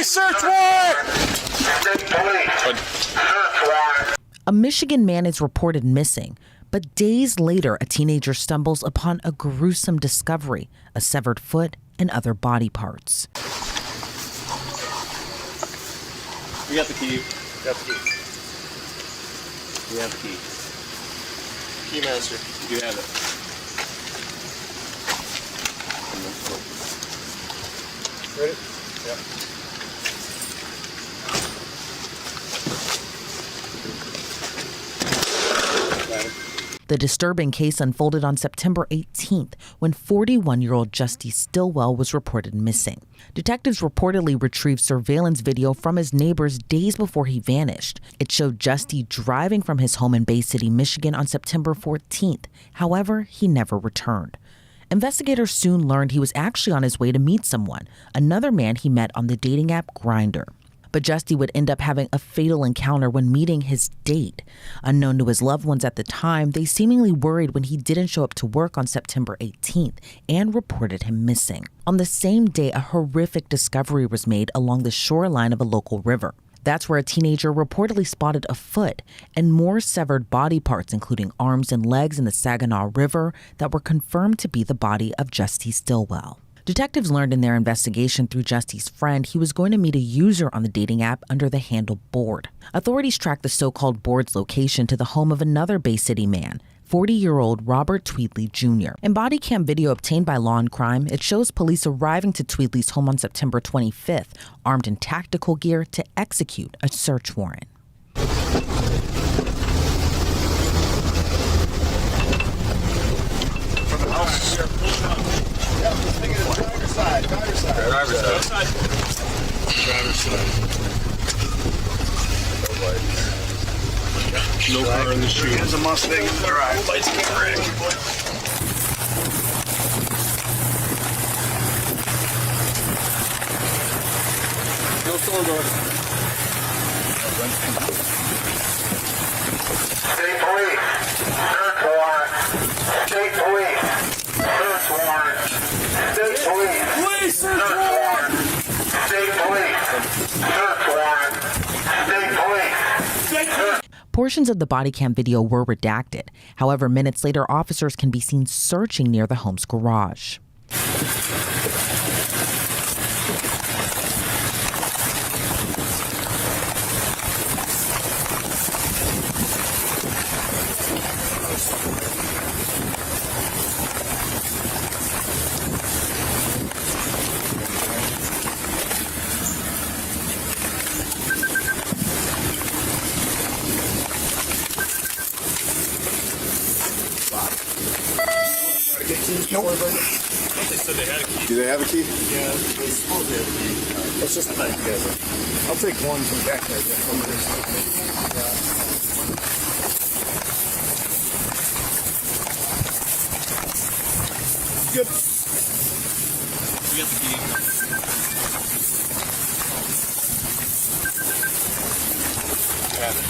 police search warrant! A Michigan man is reported missing, but days later, a teenager stumbles upon a gruesome discovery, a severed foot and other body parts. We got the key. Got the key. We have the key. Key master. You have it. Ready? Yep. The disturbing case unfolded on September 18th when 41-year-old Justy Stillwell was reported missing. Detectives reportedly retrieved surveillance video from his neighbors days before he vanished. It showed Justy driving from his home in Bay City, Michigan on September 14th. However, he never returned. Investigators soon learned he was actually on his way to meet someone, another man he met on the dating app Grindr. But Justy would end up having a fatal encounter when meeting his date. Unknown to his loved ones at the time, they seemingly worried when he didn't show up to work on September 18th and reported him missing. On the same day, a horrific discovery was made along the shoreline of a local river. That's where a teenager reportedly spotted a foot and more severed body parts, including arms and legs in the Saginaw River, that were confirmed to be the body of Justy Stillwell. Detectives learned in their investigation through Justy's friend he was going to meet a user on the dating app under the handle Board. Authorities tracked the so-called Board's location to the home of another Bay City man, 40-year-old Robert Tweedley Jr. In body cam video obtained by Law and Crime, it shows police arriving to Tweedley's home on September 25th, armed in tactical gear to execute a search warrant. Driver's side. No car in the street. There's a Mustang in the drive. Lights can't ring. No storm door. State police. Search warrant. State police. Search warrant. State police. Police search warrant. State police. Search warrant. State police. Portions of the body cam video were redacted. However, minutes later, officers can be seen searching near the home's garage. Nope. They said they had a key. Do they have a key? Yeah, they supposed to have a key. Let's just put it together. I'll take one from back there. Good. We got the key. Got it.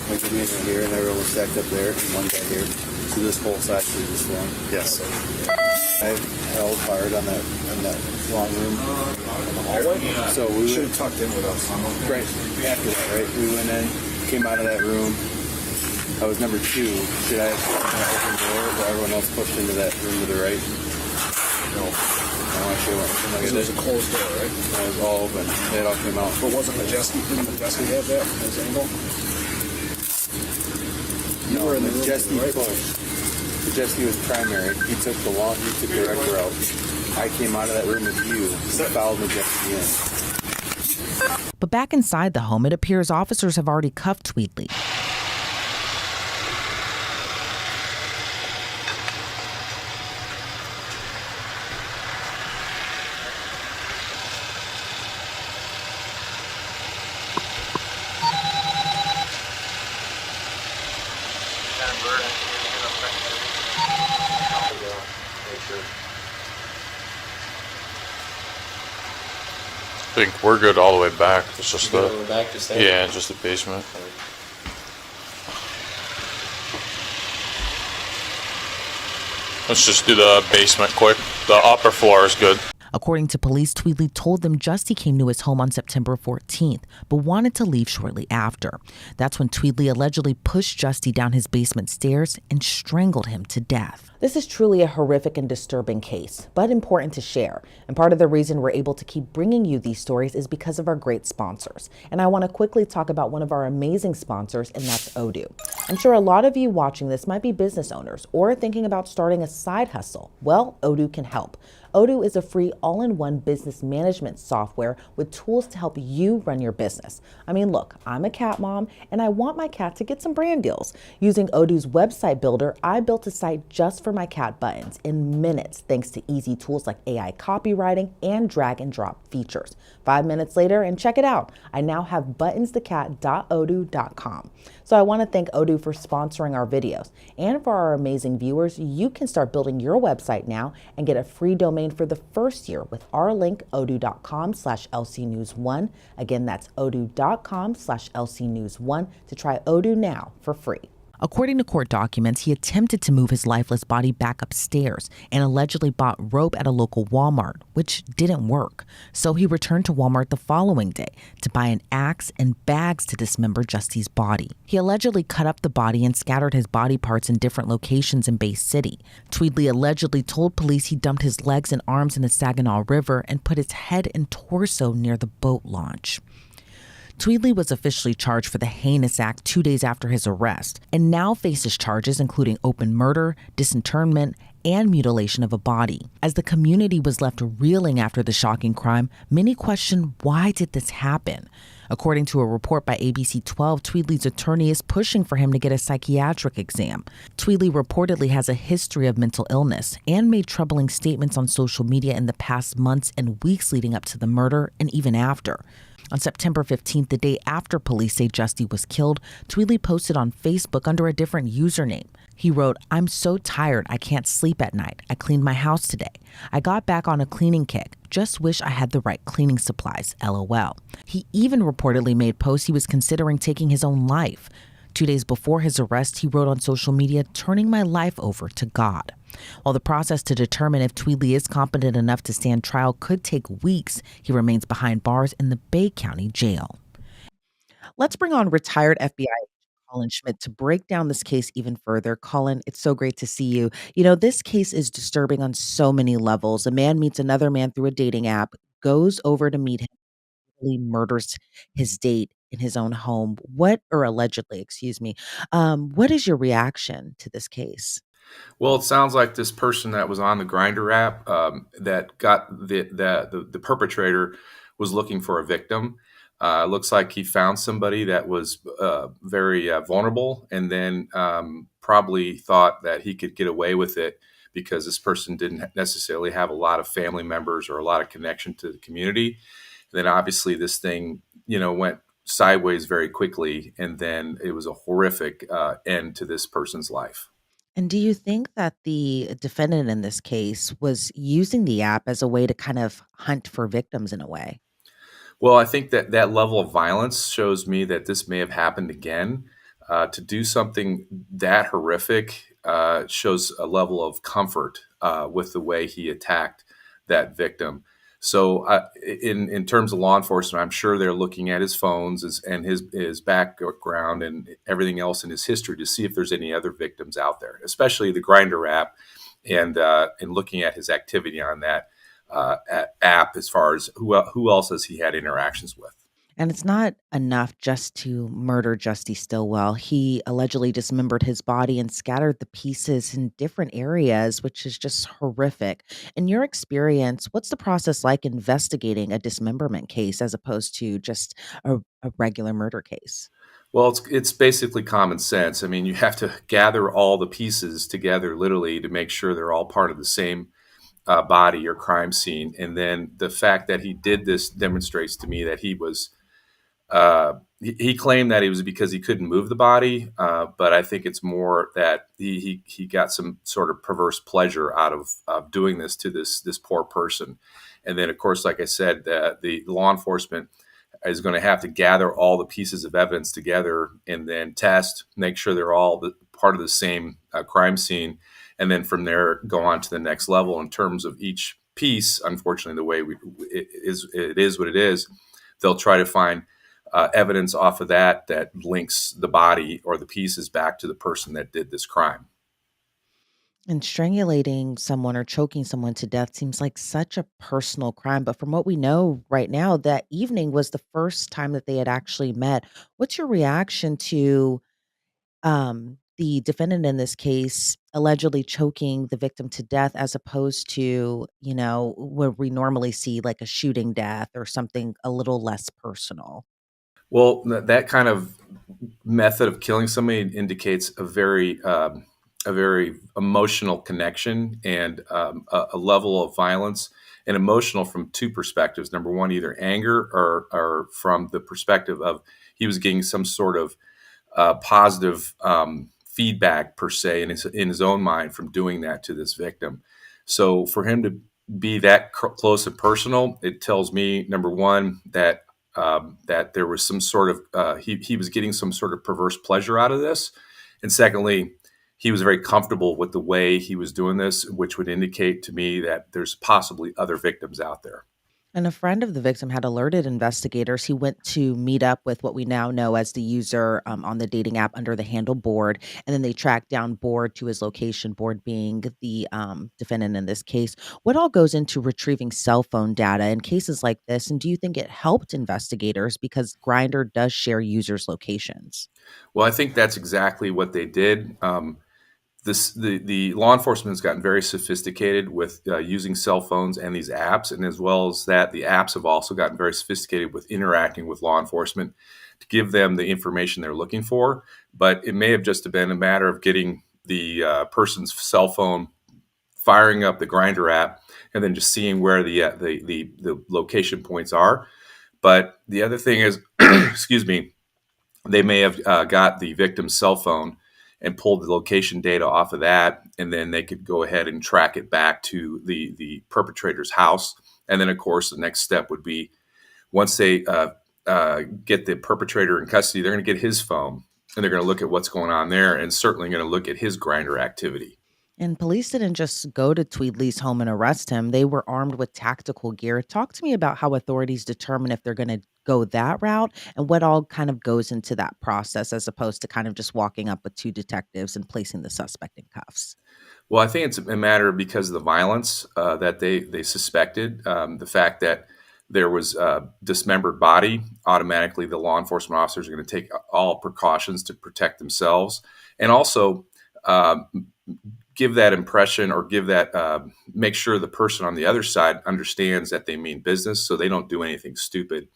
Like the man here and everyone was stacked up there and one guy here. So this whole side was just long. Yes. I held hard on that long room in the hallway. So we Should went have tucked in with us. right after that, right? We went in, came out of that room. I was number 2. Should I have opened the door or everyone else pushed into that room to the right? No. No, actually I went like It was a closed door, right? It was all open. They all came out. But wasn't Majeski, didn't Majeski have that as angle? You were in the room, Majeski right? pushed. Majeski was primary. He took the direct route. I came out of that room with you. Followed Majeski in. But back inside the home, it appears officers have already cuffed Tweedley. think we're good all the way back. It's just Go the to the back, just there? yeah, just the basement. Let's just do the basement quick. The upper floor is good. According to police, Tweedley told them Justy came to his home on September 14th, but wanted to leave shortly after. That's when Tweedley allegedly pushed Justy down his basement stairs and strangled him to death. This is truly a horrific and disturbing case, but important to share. And part of the reason we're able to keep bringing you these stories is because of our great sponsors. And I want to quickly talk about one of our amazing sponsors, and that's Odoo. I'm sure a lot of you watching this might be business owners or thinking about starting a side hustle. Well, Odoo can help. Odoo is a free all-in-one business management software with tools to help you run your business. I mean, look, I'm a cat mom and I want my cat to get some brand deals. Using Odoo's website builder, I built a site just for my cat buttons in minutes thanks to easy tools like AI copywriting and drag and drop features. 5 minutes later, and check it out, I now have buttonsthecat.odoo.com. So I want to thank Odoo for sponsoring our videos. And for our amazing viewers, you can start building your website now and get a free domain for the first year with our link, odoo.com/lcnews1. Again, that's odoo.com/lcnews1 to try Odoo now for free. According to court documents, he attempted to move his lifeless body back upstairs and allegedly bought rope at a local Walmart, which didn't work. So he returned to Walmart the following day to buy an axe and bags to dismember Justy's body. He allegedly cut up the body and scattered his body parts in different locations in Bay City. Tweedley allegedly told police he dumped his legs and arms in the Saginaw River and put his head and torso near the boat launch. Tweedley was officially charged for the heinous act 2 days after his arrest and now faces charges including open murder, disinterment, and mutilation of a body. As the community was left reeling after the shocking crime, many questioned why did this happen? According to a report by ABC 12, Tweedley's attorney is pushing for him to get a psychiatric exam. Tweedley reportedly has a history of mental illness and made troubling statements on social media in the past months and weeks leading up to the murder and even after. On September 15th, the day after police say Justy was killed, Tweedley posted on Facebook under a different username. He wrote, "I'm so tired I can't sleep at night. I cleaned my house today. I got back on a cleaning kick. Just wish I had the right cleaning supplies, LOL." He even reportedly made posts he was considering taking his own life. 2 days before his arrest, he wrote on social media, "Turning my life over to God." While the process to determine if Tweedley is competent enough to stand trial could take weeks, he remains behind bars in the Bay County Jail. Let's bring on retired FBI Colin Schmidt to break down this case even further. Colin, it's so great to see you. You know, this case is disturbing on so many levels. A man meets another man through a dating app, goes over to meet him, really murders his date in his own home. Allegedly, excuse me. What is your reaction to this case? Well, it sounds like this person that was on the Grinder app that got the perpetrator was looking for a victim. Looks like he found somebody that was very vulnerable, and then probably thought that he could get away with it because this person didn't necessarily have a lot of family members or a lot of connection to the community. Then obviously this thing, went sideways very quickly, and then it was a horrific end to this person's life. And do you think that the defendant in this case was using the app as a way to kind of hunt for victims in a way? Well, I think that that level of violence shows me that this may have happened again. To do something that horrific shows a level of comfort with the way he attacked that victim. So, in terms of law enforcement, I'm sure they're looking at his phones and his background and everything else in his history to see if there's any other victims out there, especially the Grinder app, and looking at his activity on that app as far as who else has he had interactions with. And it's not enough just to murder Justy Stillwell. He allegedly dismembered his body and scattered the pieces in different areas, which is just horrific. In your experience, what's the process like investigating a dismemberment case as opposed to just a regular murder case? Well, it's basically common sense. I mean, you have to gather all the pieces together, literally, to make sure they're all part of the same body or crime scene. And then the fact that he did this demonstrates to me that he was He claimed that it was because he couldn't move the body, but I think it's more that he got some sort of perverse pleasure out of doing this to this poor person. And then, of course, like I said, the law enforcement is going to have to gather all the pieces of evidence together and then test, make sure they're all part of the same crime scene, and then from there go on to the next level in terms of each piece. Unfortunately, the way it is what it is. They'll try to find evidence off of that links the body or the pieces back to the person that did this crime. And strangulating someone or choking someone to death seems like such a personal crime. But from what we know right now, that evening was the first time that they had actually met. What's your reaction to the defendant in this case allegedly choking the victim to death as opposed to, where we normally see like a shooting death or something a little less personal? Well, that kind of method of killing somebody indicates a very emotional connection and a level of violence and emotional from two perspectives. Number one, either anger or from the perspective of he was getting some sort of positive feedback per se in his own mind from doing that to this victim. So for him to be that close and personal, it tells me number one that there was some sort of he was getting some sort of perverse pleasure out of this, and secondly, he was very comfortable with the way he was doing this, which would indicate to me that there's possibly other victims out there. And a friend of the victim had alerted investigators. He went to meet up with what we now know as the user on the dating app under the handle Board. And then they tracked down Board to his location, Board being the defendant in this case. What all goes into retrieving cell phone data in cases like this? And do you think it helped investigators because Grindr does share users' locations? Well, I think that's exactly what they did. The law enforcement has gotten very sophisticated with using cell phones and these apps, and as well as that, the apps have also gotten very sophisticated with interacting with law enforcement to give them the information they're looking for. But it may have just been a matter of getting the person's cell phone, firing up the Grinder app, and then just seeing where the location points are. But the other thing is, excuse me, they may have got the victim's cell phone and pulled the location data off of that, and then they could go ahead and track it back to the perpetrator's house. And then, of course, the next step would be once they get the perpetrator in custody, they're going to get his phone, and they're going to look at what's going on there, and certainly going to look at his Grinder activity. And police didn't just go to Tweedley's home and arrest him. They were armed with tactical gear. Talk to me about how authorities determine if they're going to go that route and what all kind of goes into that process as opposed to kind of just walking up with two detectives and placing the suspect in cuffs. Well, I think it's a matter of because of the violence that they suspected, the fact that there was a dismembered body. Automatically, the law enforcement officers are going to take all precautions to protect themselves, and also give that impression or give that make sure the person on the other side understands that they mean business, so they don't do anything stupid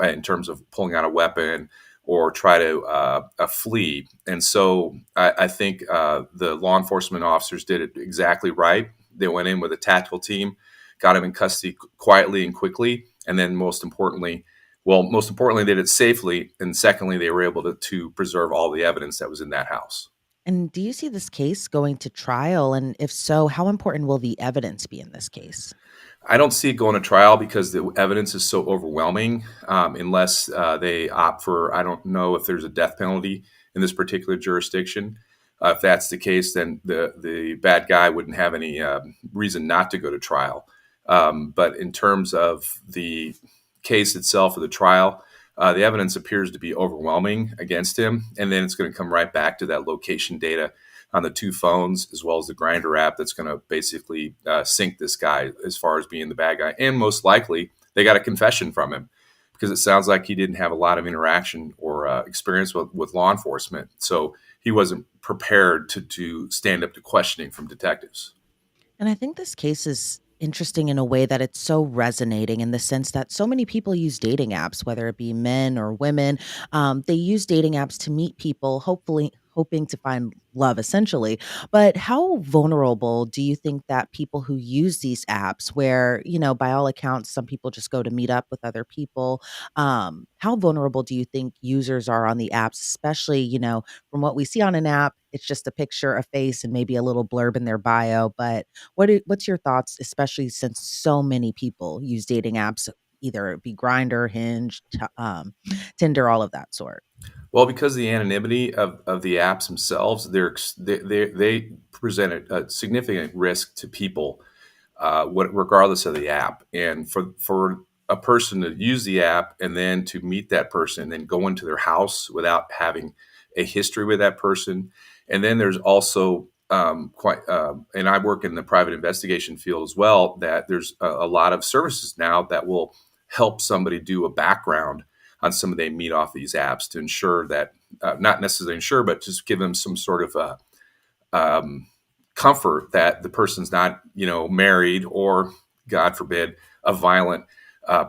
in terms of pulling out a weapon or try to flee. And so I think the law enforcement officers did it exactly right. They went in with a tactical team, got him in custody quietly and quickly, and then most importantly, they did it safely. And secondly, they were able to preserve all the evidence that was in that house. And do you see this case going to trial? And if so, how important will the evidence be in this case? I don't see it going to trial because the evidence is so overwhelming. Unless they opt for, I don't know if there's a death penalty in this particular jurisdiction. If that's the case, then the bad guy wouldn't have any reason not to go to trial. But in terms of the case itself or the trial, the evidence appears to be overwhelming against him. And then it's going to come right back to that location data on the two phones, as well as the Grinder app that's going to basically sink this guy as far as being the bad guy. And most likely, they got a confession from him because it sounds like he didn't have a lot of interaction or experience with law enforcement. So he wasn't prepared to stand up to questioning from detectives. And I think this case is interesting in a way that it's so resonating in the sense that so many people use dating apps, whether it be men or women. They use dating apps to meet people, hoping to find love essentially. But how vulnerable do you think that people who use these apps, where, by all accounts, some people just go to meet up with other people, how vulnerable do you think users are on the apps, especially, from what we see on an app, it's just a picture, a face, and maybe a little blurb in their bio. But what's your thoughts, especially since so many people use dating apps, either it be Grinder, Hinge, Tinder, all of that sort? Well, because of the anonymity of the apps themselves, they present a significant risk to people, regardless of the app. And for a person to use the app and then to meet that person and then go into their house without having a history with that person. And then there's also and I work in the private investigation field as well, that there's a lot of services now that will help somebody do a background on somebody they meet off these apps to ensure that, not necessarily ensure, but just give them some sort of comfort that the person's not, married or, God forbid, a violent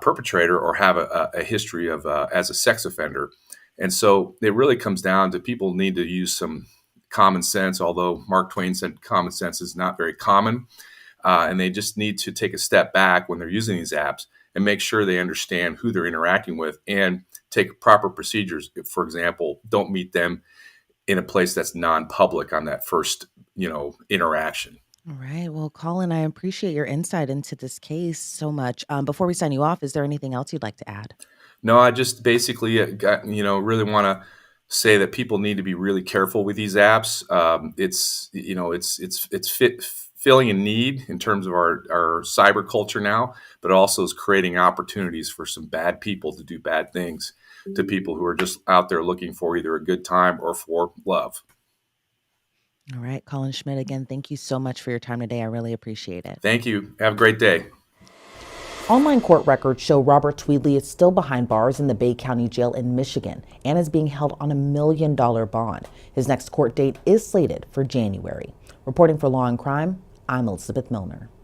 perpetrator or have a history of as a sex offender. And so it really comes down to people need to use some common sense, although Mark Twain said common sense is not very common. And they just need to take a step back when they're using these apps and make sure they understand who they're interacting with and take proper procedures. If, for example, don't meet them in a place that's non-public on that first, interaction. All right. Well, Colin, I appreciate your insight into this case so much. Before we sign you off, is there anything else you'd like to add? No, I just basically really want to say that people need to be really careful with these apps. It's filling a need in terms of our cyber culture now, but also is creating opportunities for some bad people to do bad things to people who are just out there looking for either a good time or for love. All right. Colin Schmidt, again, thank you so much for your time today. I really appreciate it. Thank you. Have a great day. Online court records show Robert Tweedley is still behind bars in the Bay County Jail in Michigan and is being held on $1 million bond. His next court date is slated for January. Reporting for Law and Crime, I'm Elizabeth Milner.